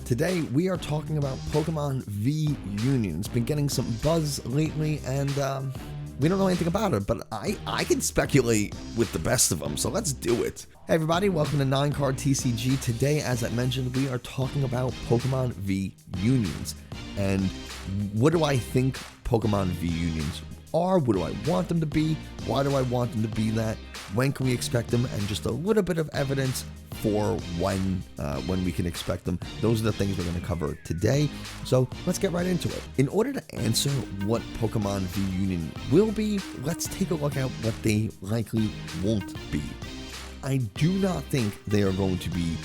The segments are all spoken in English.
Today we are talking about Pokemon V Union. It's been getting some buzz lately, and we don't know anything about it, but I can speculate with the best of them, so let's do it. Hey everybody, welcome to 9-Card TCG. Today, as I mentioned, we are talking about Pokemon V Unions. And what do I think Pokemon V Unions are? What do I want them to be? Why do I want them to be that? When can we expect them? And just a little bit of evidence for when we can expect them. Those are the things we're going to cover today. So let's get right into it. In order to answer what Pokemon V Union will be, let's take a look at what they likely won't be. I do not think they are going to be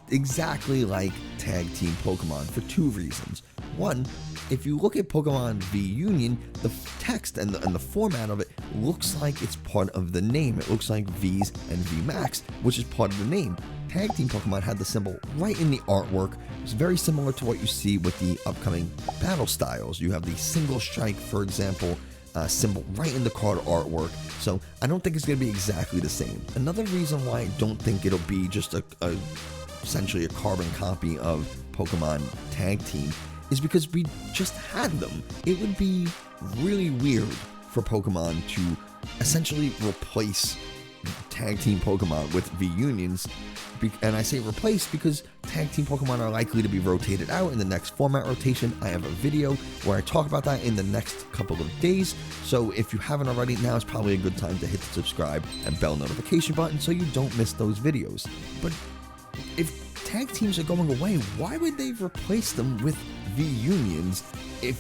exactly like Tag Team Pokemon for two reasons. One, if you look at Pokemon V Union, the text and the format of it looks like it's part of the name. It looks like V's and V Max, which is part of the name. Tag Team Pokemon had the symbol right in the artwork. It's very similar to what you see with the upcoming battle styles. You have the single strike, for example, symbol right in the card artwork. So I don't think it's going to be exactly the same. Another reason why I don't think it'll be just essentially a carbon copy of Pokemon Tag Team is because we just had them. It would be really weird for Pokemon to essentially replace Tag Team Pokemon with V Unions. And I say replace because Tag Team Pokemon are likely to be rotated out in the next format rotation. I have a video where I talk about that in the next couple of days. So if you haven't already, now is probably a good time to hit the subscribe and bell notification button so you don't miss those videos. But if tag teams are going away, why would they replace them with V Unions if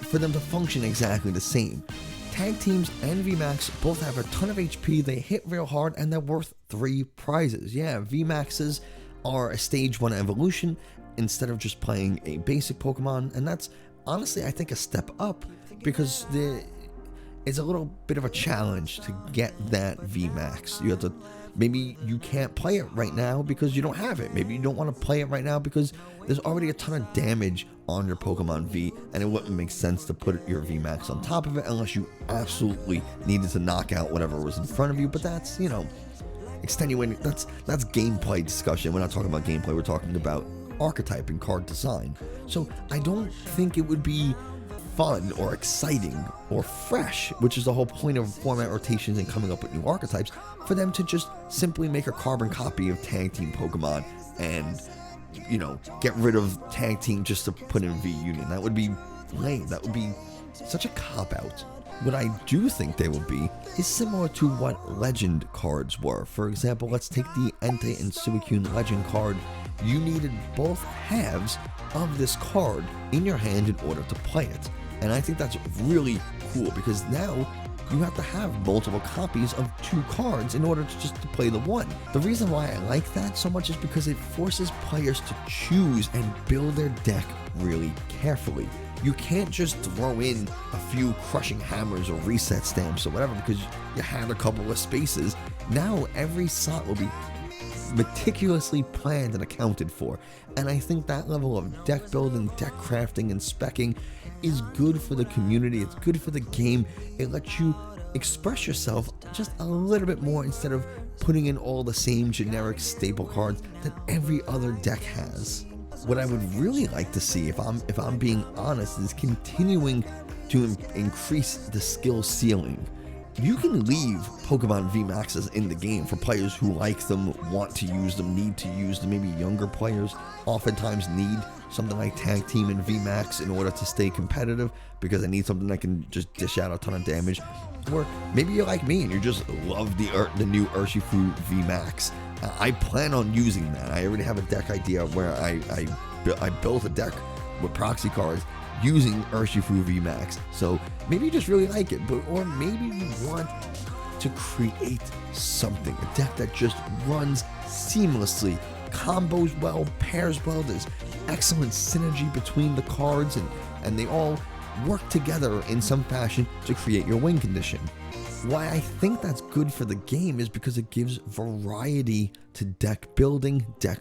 for them to function exactly the same? Tag teams and VMAX both have a ton of HP, they hit real hard, and they're worth 3 prizes. Yeah, VMAXs are a stage 1 evolution instead of just playing a basic Pokemon, and that's honestly, I think, a step up because it's a little bit of a challenge to get that VMAX. You have to, maybe you can't play it right now because you don't have it. Maybe you don't want to play it right now because there's already a ton of damage on your Pokemon V, and it wouldn't make sense to put your VMAX on top of it unless you absolutely needed to knock out whatever was in front of you. But that's, you know, extenuating. That's gameplay discussion. We're not talking about gameplay. We're talking about archetype and card design. So I don't think it would be fun or exciting or fresh, which is the whole point of format rotations and coming up with new archetypes, for them to just simply make a carbon copy of Tag Team Pokemon and, you know, get rid of Tag Team just to put in V Union. That would be lame. That would be such a cop-out. What I do think they will be is similar to what Legend cards were. For example, let's take the Entei and Suicune Legend card. You needed both halves of this card in your hand in order to play it. And I think that's really cool because now you have to have multiple copies of 2 cards in order to just to play the one. The reason why I like that so much is because it forces players to choose and build their deck really carefully. You can't just throw in a few crushing hammers or reset stamps or whatever because you had a couple of spaces. Now every slot will be meticulously planned and accounted for, and I think that level of deck building, deck crafting, and speccing is good for the community. It's good for the game. It lets you express yourself just a little bit more instead of putting in all the same generic staple cards that every other deck has. What I would really like to see, if I'm being honest, is continuing to increase the skill ceiling. You can leave Pokemon VMAXs in the game for players who like them, want to use them, need to use them. Maybe younger players oftentimes need something like Tag Team and VMAX in order to stay competitive because they need something that can just dish out a ton of damage. Or maybe you're like me and you just love the new Urshifu VMAX. I plan on using that. I already have a deck idea where I built a deck with proxy cards using Urshifu VMAX. So maybe you just really like it, or maybe you want to create something, a deck that just runs seamlessly, combos well, pairs well, there's excellent synergy between the cards, and they all work together in some fashion to create your win condition. Why I think that's good for the game is because it gives variety to deck building, deck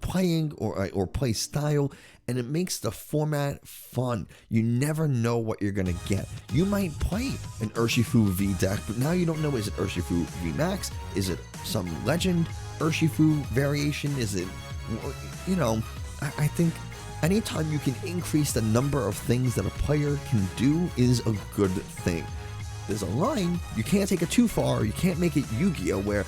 playing, or play style, and it makes the format fun. You never know what you're gonna get. You might play an Urshifu V deck, but now you don't know, is it Urshifu V Max? Is it some Legend Urshifu variation? Is it, you know, I think anytime you can increase the number of things that a player can do is a good thing. There's a line, you can't take it too far, you can't make it Yu-Gi-Oh! Where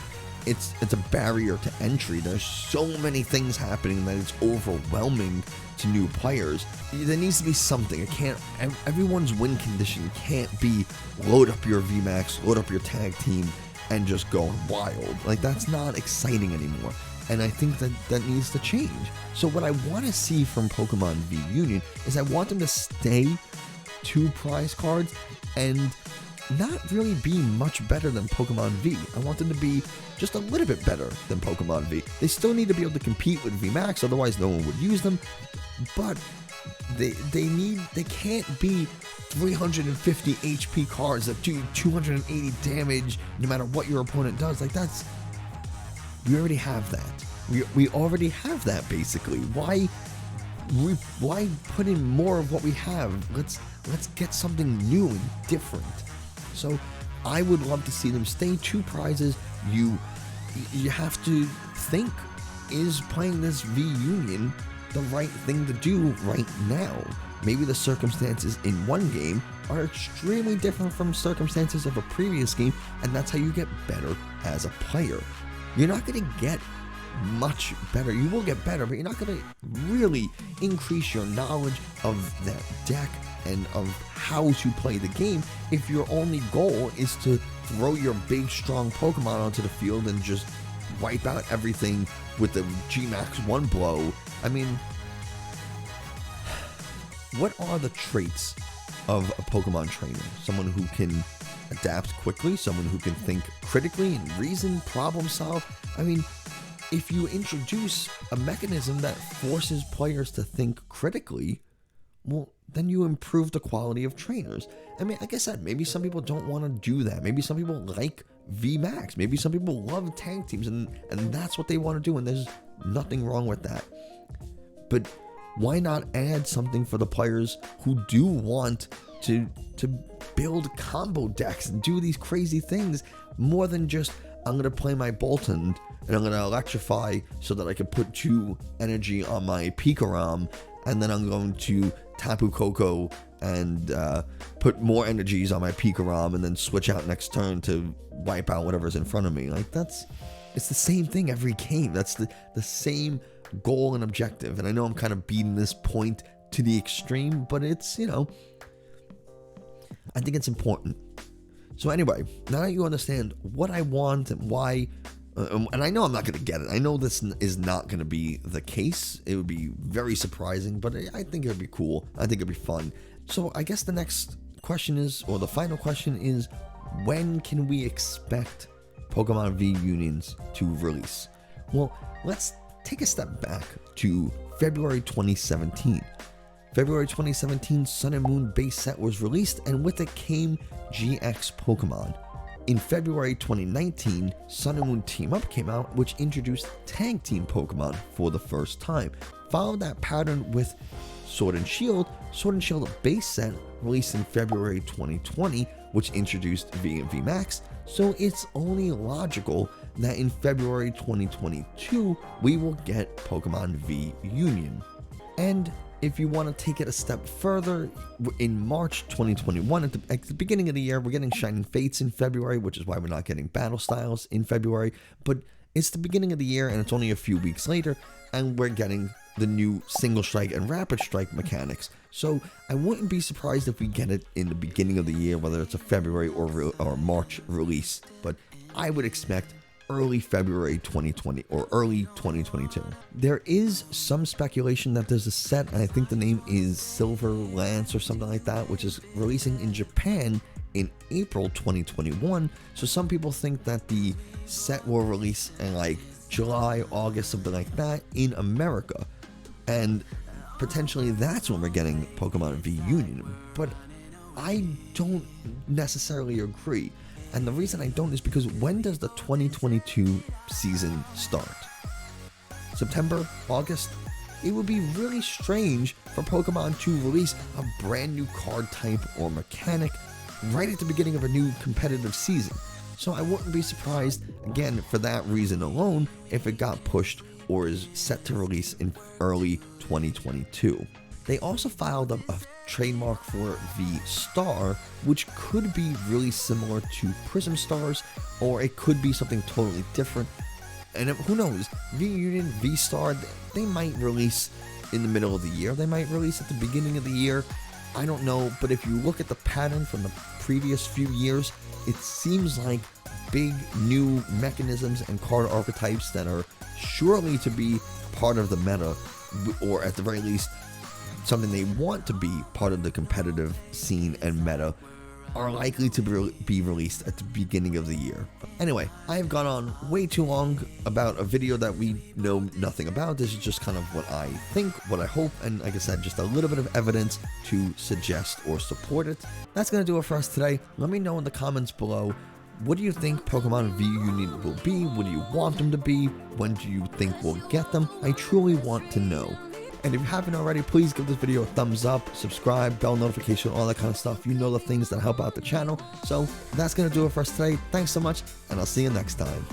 it's a barrier to entry. There's so many things happening that it's overwhelming to new players. There needs to be something. It can't, everyone's win condition can't be load up your VMAX, load up your tag team, and just go wild. Like, that's not exciting anymore. And I think that needs to change. So what I want to see from Pokemon V Union is I want them to stay 2 prize cards and not really be much better than Pokemon V. I want them to be just a little bit better than Pokemon V. They still need to be able to compete with VMAX, otherwise no one would use them. But they can't be 350 HP cards that do 280 damage no matter what your opponent does. Like, we already have that. We already have that, basically. Why put in more of what we have? Let's get something new and different. So I would love to see them stay 2 prizes. You have to think, is playing this V Union the right thing to do right now? Maybe the circumstances in one game are extremely different from circumstances of a previous game, and that's how you get better as a player. You're not going to get much better. You will get better, but you're not going to really increase your knowledge of that deck and of how to play the game if your only goal is to throw your big, strong Pokemon onto the field and just wipe out everything with the G-Max 1 blow. I mean, what are the traits of a Pokemon trainer? Someone who can adapt quickly, someone who can think critically and reason, problem solve. I mean, if you introduce a mechanism that forces players to think critically, well, then you improve the quality of trainers. I mean, like I said, maybe some people don't want to do that. Maybe some people like VMAX. Maybe some people love tag teams, and that's what they want to do, and there's nothing wrong with that. But why not add something for the players who do want to build combo decks and do these crazy things, more than just, I'm going to play my Boltund and I'm going to electrify so that I can put 2 energy on my Pikarom, and then I'm going to Tapu Koko and put more energies on my Pikarom and then switch out next turn to wipe out whatever's in front of me. Like, it's the same thing every game. That's the same goal and objective. And I know I'm kind of beating this point to the extreme, but it's, I think it's important. So anyway, now that you understand what I want and why, and I know I'm not going to get it. I know this is not going to be the case. It would be very surprising, but I think it would be cool. I think it would be fun. So I guess the next question is, or the final question is, when can we expect Pokemon V Unions to release? Well, let's take a step back to February 2017. February 2017, Sun and Moon base set was released, and with it came GX Pokemon. In February 2019, Sun and Moon Team Up came out, which introduced Tag Team Pokemon for the first time. Followed that pattern with Sword and Shield base set released in February 2020, which introduced V and VMAX, so it's only logical that in February 2022, we will get Pokemon V Union. And if you want to take it a step further, in March 2021, at the beginning of the year, we're getting Shining Fates in February, which is why we're not getting Battle Styles in February, but it's the beginning of the year and it's only a few weeks later, and we're getting the new Single Strike and Rapid Strike mechanics. So I wouldn't be surprised if we get it in the beginning of the year, whether it's a February or March release, but I would expect early February 2020 or early 2022. There is some speculation that there's a set, and I think the name is Silver Lance or something like that, which is releasing in Japan in April 2021. So some people think that the set will release in like July, August, something like that in America, and potentially that's when we're getting Pokemon V Union. But I don't necessarily agree. And the reason I don't is because when does the 2022 season start? September? August? It would be really strange for Pokemon to release a brand new card type or mechanic right at the beginning of a new competitive season. So I wouldn't be surprised, again, for that reason alone, if it got pushed or is set to release in early 2022. They also filed a trademark for V-Star, which could be really similar to Prism Stars, or it could be something totally different. And who knows, V-Union, V-Star, they might release in the middle of the year. They might release at the beginning of the year. I don't know, but if you look at the pattern from the previous few years, it seems like big new mechanisms and card archetypes that are surely to be part of the meta, or at the very least something they want to be part of the competitive scene and meta, are likely to be released at the beginning of the year. Anyway, I have gone on way too long about a video that we know nothing about. This is just kind of what I think, what I hope, and like I said, just a little bit of evidence to suggest or support it. That's going to do it for us today. Let me know in the comments below, what do you think Pokemon V-Union will be? What do you want them to be? When do you think we'll get them? I truly want to know. And if you haven't already, please give this video a thumbs up, subscribe, bell notification, all that kind of stuff. You know the things that help out the channel. So that's going to do it for us today. Thanks so much, and I'll see you next time.